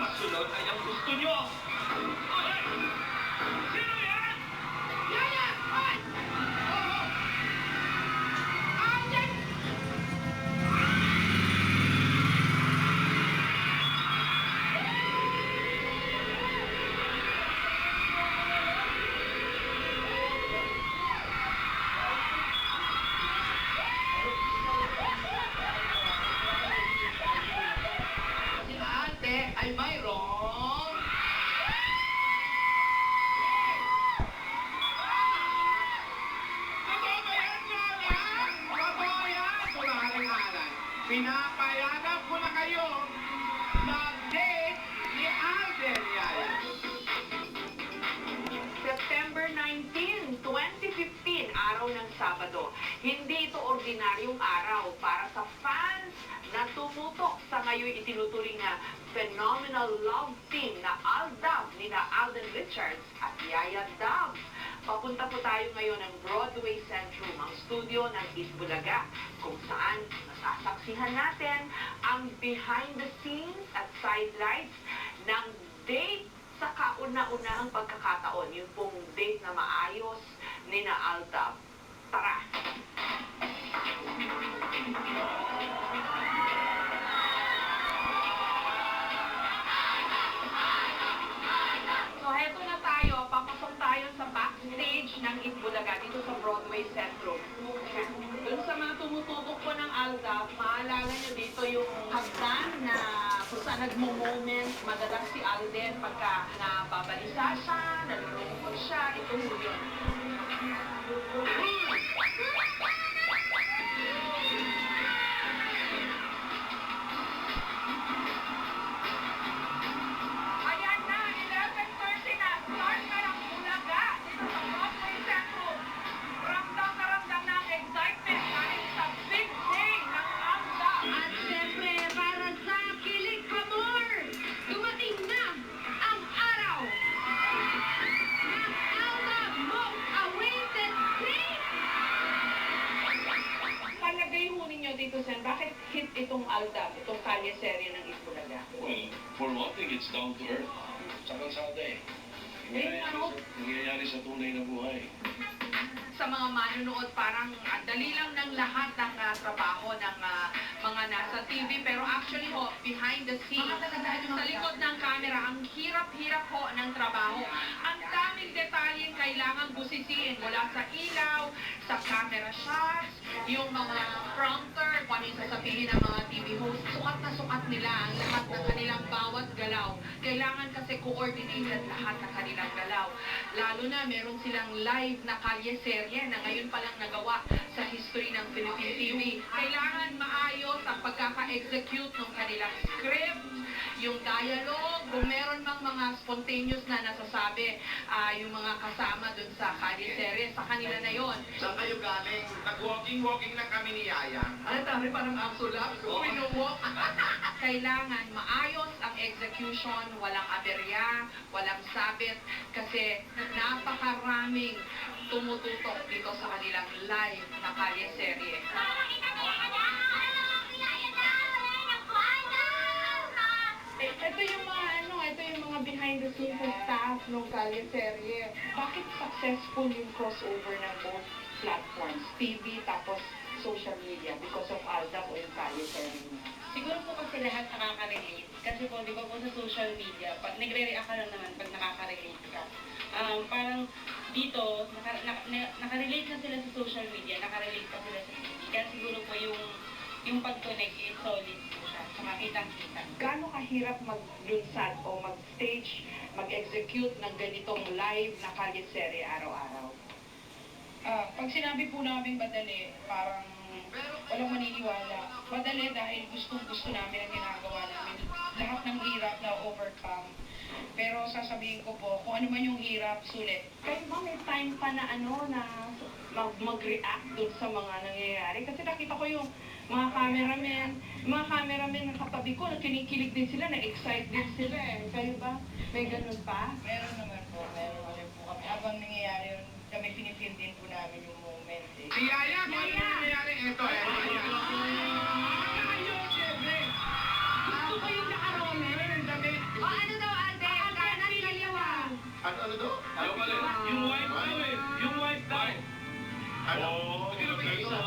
masunod ay ang gusto nyo. Hoy! Sino yan? Yaya! Hoy! Oo! Andyan! Si ate ay mayroong totoo ba yan, Lola? Totoo yan, Kumaring Alan. Pinapayagan ko na kayo mag-date ni Alden, Yaya. September 19, 2015, araw ng Sabado. Hindi ito ordinaryong araw para sa fans na tumutok sa ngayon itinuturing na phenomenal love team na Aldab ni na Alden Richards at Yaya Dab. Papunta po tayo ngayon ng Broadway Centrum, ang studio ng Itbulaga, kung saan masasaksihan natin ang behind the scenes at sidelights ng date sa kauna-unahang pagkakataon. Yung pong date na maayos ni na Aldab. Tara! So, heto na tayo. Papasok tayo sa backstage ng Itbulaga dito sa Broadway Centrum. Doon sa mga tumututok po ng Aldab, maalala nyo dito yung hagdan na kung saan nagmo-moment, madalas si Alden pagka nababalisa siya, nalulungkot siya, ito ho yun. Ayan na, 11:30 na. Start na ng Bulaga dito sa Broadway Centrum. Ramdam na ramdam na ang excitement dahil sa big day ng Aldab. At syempre, para sa Kilig Pamor, dumating na ang araw ng Aldab Most Awaited Date! Palagay ho ninyo dito, Sen, bakit hit itong Aldab, itong kalye-serye ng Itbulaga? Well, for one thing, it's down to earth. Sa kalsada eh. Nangyayari sa tunay na buhay. Sa mga manunood, parang dali lang ng lahat ng trabaho ng mga nasa TV. Pero actually ho, behind the scenes, sa likod ng camera, ang hirap-hirap ho ng trabaho. Ang daming detalyeng kailangan busisiin mula sa ilaw, sa camera shots, yung mga prompter, kung ano yung sasabihin ng mga TV host. Sukat na sukat nila ang lahat ng kanilang bawat galaw. Kailangan kasi coordinated lahat ng kanilang galaw. Lalo na meron silang live na kalye-serye na ngayon pa lang nagawa sa history ng Philippine TV. Kailangan maayos ang pagkaka-execute ng kanilang script, yung dialogue, kung meron mang mga spontaneous na nasasabi, yung mga kasama dun sa kalye-serye, sa kanila na yon. Saan kayo galing? Nag-walking lang kami ni Yaya. Ano tayo, parang absolute, walk. Kailangan maayos ang execution, walang aberya, walang sabit, kasi napakaraming tumututok dito sa kanilang live na kalye-serye. Ito yung mga ito yung mga behind the scenes staff ng kalye-serye. Bakit successful yung crossover ng both platforms, TV tapos social media, because of Aldab o yung kalye-serye? Siguro po kasi lahat nakaka-relate. Kasi po, di ba po sa social media, pag nagre-react ka lang naman pag nakaka-relate ka. Parang dito, nakarelate na sila sa social media, nakarelate pa sila sa TV. Kaya siguro po yung pag-connect is solid po siya, sa makitang-kita. Gaano kahirap maglunsad o mag-stage, mag-execute ng ganitong live na kalye-serye araw-araw? Pag sinabi po namin madali, parang walang maniniwala. Madali dahil gustong-gusto namin ang ginagawa namin. Lahat ng hirap na overcome. Pero sasabihin ko po, kung ano man yung hirap, sulit. Kayo ba may time pa na na mag-react dun sa mga nangyayari? Kasi nakita ko yung mga cameramen na katabi ko, kinikilig din sila, na-excite din sila eh. Kayo ba? May ganun pa? Meron naman po kami. Habang nangyayari yun, kami pinipil din po namin yung moment eh. Si Yaya, kung ano yung nangyayari, ito eh. Gusto ko yung nakaroon. Ang damit. O Ano daw? Yung wife daw eh. Yung wife daw. Ano? Hindi na ba yung isa?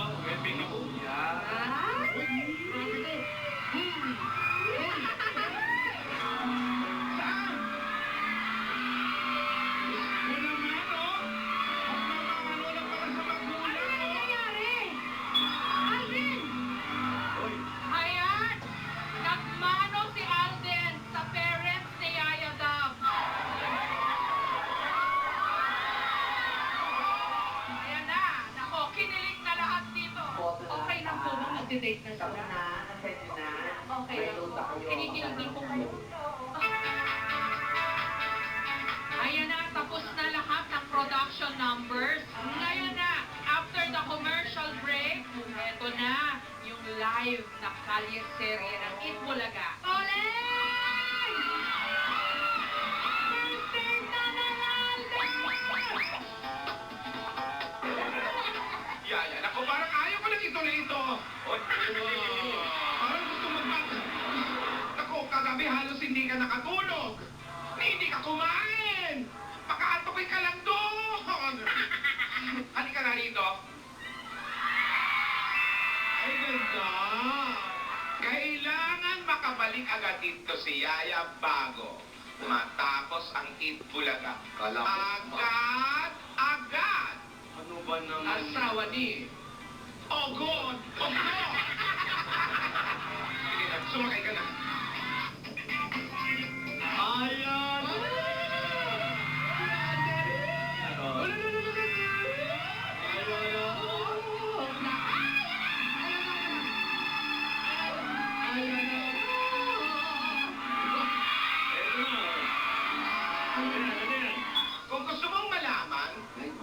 Ayan! Nagmano si Alden sa parents ni Yaya Dab. Ayan na! Nako, kinilig na lahat dito. Okay lang po nung nag-date na sila. Okay lang po. Kinikilig din po kayo. Ayan na, tapos na lahat ng production numbers. Ngayon na, after the commercial break, eto na, yung live na kalye serye ng Itbulaga. Oleng! Birthday na Alden! Yaya, naku, parang ayaw ko lang ituloy ito. Oy, parang gusto mag... Naku, kagabi halos hindi ka nakatulog. Hindi ka kumain. Makaantokin ka lang doon. Halika na rito. Ay, ganda. Kailangan makabalik agad dito si Yaya bago matapos ang Itbulaga. Agad! Ano ba naman? Asawa ni Ogon! Ogon! Sige na, sumakay ka na. Ayan! Kung gusto mong malaman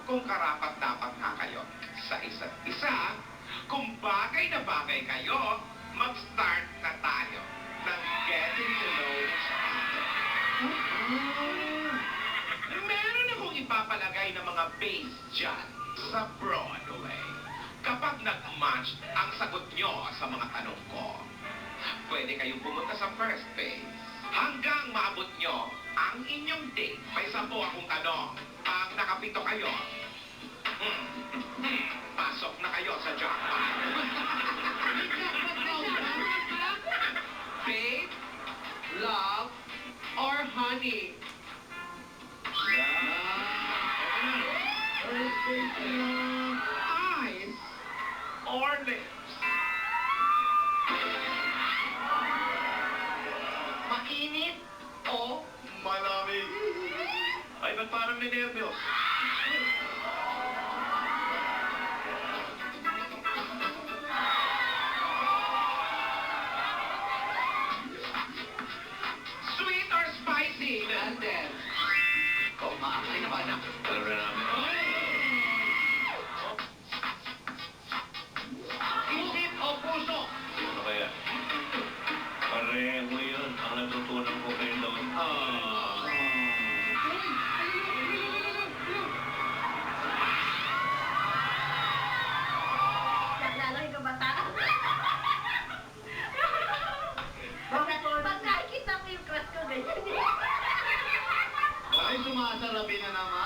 kung karapat-dapat na kayo sa isa't isa, kung bagay na bagay kayo, mag-start na tayo ng getting to know each other. Meron akong ipapalagay ng mga base dyan sa Broadway. Kapag nag-match ang sagot nyo sa mga tanong ko, pwede kayong pumunta sa first base. Hanggang maabot nyo ang inyong date. May 10 akong tanong. Pag nakapito kayo, pasok na kayo sa jackpot. Faith, love, or honey? Eyes or lips? Mainit o Malamig. Ay, ba't parang ninervyos? Sweet or spicy? Alden. Ikaw, maakay na ba na? Isip o puso? Ano kaya? Pareho yun. Ang natutunan ko kayo doon. Naglalaki ka bata? Pag nakikita mo yung crush ko, ganyan. Ay, sumasarabi na naman.